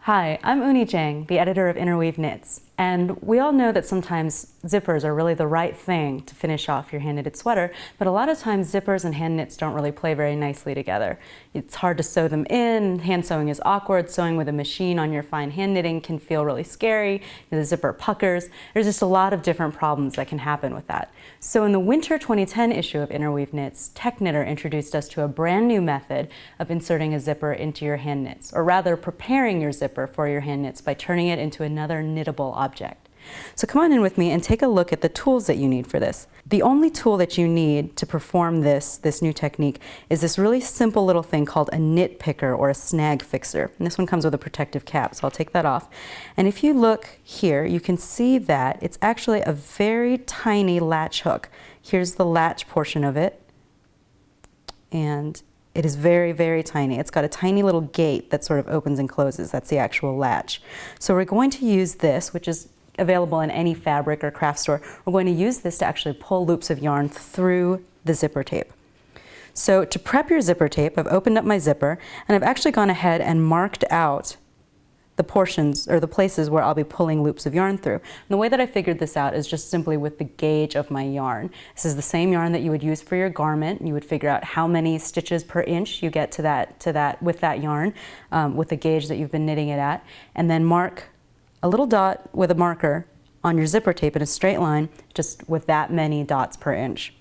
Hi, I'm Eunny Jang, the editor of Interweave Knits, and we all know that sometimes zippers are really the right thing to finish off your hand-knitted sweater, but a lot of times zippers and hand knits don't really play very nicely together. It's hard to sew them in, hand sewing is awkward, sewing with a machine on your fine hand knitting can feel really scary, the zipper puckers. There's just a lot of different problems that can happen with that. So in the winter 2010 issue of Interweave Knits, Techknitter introduced us to a brand new method of inserting a zipper into your hand knits, or rather preparing your zipper for your hand knits by turning it into another knittable object. So come on in with me and take a look at the tools that you need for this. The only tool that you need to perform this new technique is this really simple little thing called a knit picker or a snag fixer. And this one comes with a protective cap, so I'll take that off. And if you look here, you can see that it's actually a very tiny latch hook. Here's the latch portion of it. And it is very, very tiny. It's got a tiny little gate that sort of opens and closes. That's the actual latch. So we're going to use this, which is available in any fabric or craft store. We're going to use this to actually pull loops of yarn through the zipper tape. So to prep your zipper tape, I've opened up my zipper and I've actually gone ahead and marked out the portions or the places where I'll be pulling loops of yarn through. And the way that I figured this out is just simply with the gauge of my yarn. This is the same yarn that you would use for your garment. You would figure out how many stitches per inch you get to that with that yarn, with the gauge that you've been knitting it at, and then mark a little dot with a marker on your zipper tape in a straight line, just with that many dots per inch.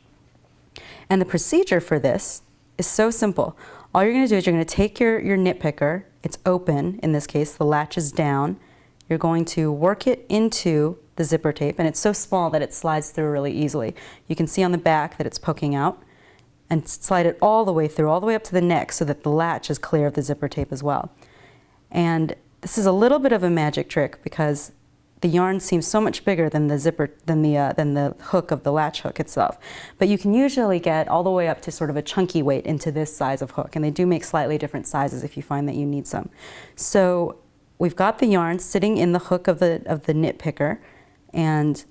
And the procedure for this is so simple. All you're going to do is you're going to take your knit picker. It's open, in this case, the latch is down. You're going to work it into the zipper tape, and it's so small that it slides through really easily. You can see on the back that it's poking out, and slide it all the way through, all the way up to the neck so that the latch is clear of the zipper tape as well. And this is a little bit of a magic trick because the yarn seems so much bigger than the zipper, than the hook of the latch hook itself. But you can usually get all the way up to sort of a chunky weight into this size of hook, and they do make slightly different sizes if you find that you need some. So we've got the yarn sitting in the hook of the knit picker, and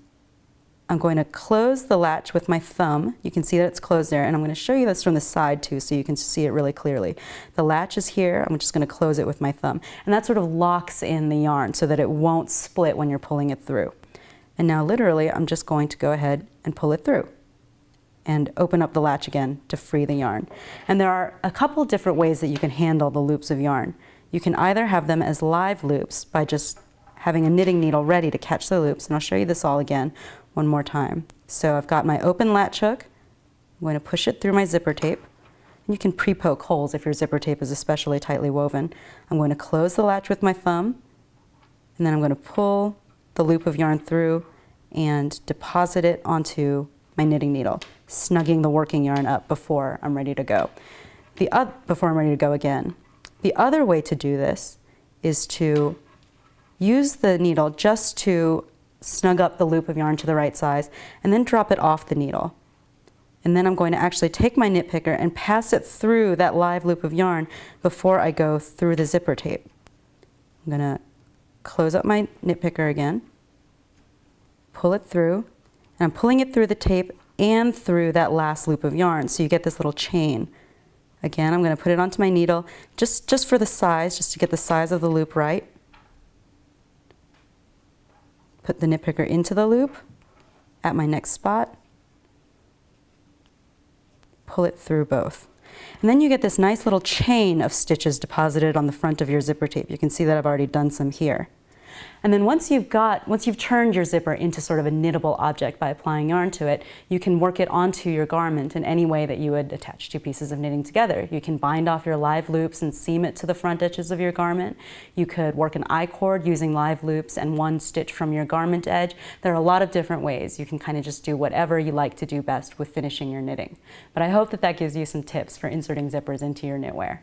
I'm going to close the latch with my thumb. You can see that it's closed there, and I'm going to show you this from the side too so you can see it really clearly. The latch is here. I'm just going to close it with my thumb, and that sort of locks in the yarn so that it won't split when you're pulling it through. And now literally I'm just going to go ahead and pull it through and open up the latch again to free the yarn. And there are a couple different ways that you can handle the loops of yarn. You can either have them as live loops by just having a knitting needle ready to catch the loops, and I'll show you this all again one more time. So I've got my open latch hook. I'm going to push it through my zipper tape. And you can pre-poke holes if your zipper tape is especially tightly woven. I'm going to close the latch with my thumb, and then I'm going to pull the loop of yarn through and deposit it onto my knitting needle, snugging the working yarn up before I'm ready to go. Before I'm ready to go again. The other way to do this is to use the needle just to snug up the loop of yarn to the right size, and then drop it off the needle. And then I'm going to actually take my knit picker and pass it through that live loop of yarn before I go through the zipper tape. I'm going to close up my knit picker again, pull it through, and I'm pulling it through the tape and through that last loop of yarn, so you get this little chain. Again, I'm going to put it onto my needle just for the size, just to get the size of the loop right. Put the knit picker into the loop at my next spot, pull it through both. And then you get this nice little chain of stitches deposited on the front of your zipper tape. You can see that I've already done some here. And then once you've turned your zipper into sort of a knittable object by applying yarn to it, you can work it onto your garment in any way that you would attach two pieces of knitting together. You can bind off your live loops and seam it to the front edges of your garment. You could work an I-cord using live loops and one stitch from your garment edge. There are a lot of different ways. You can kind of just do whatever you like to do best with finishing your knitting. But I hope that that gives you some tips for inserting zippers into your knitwear.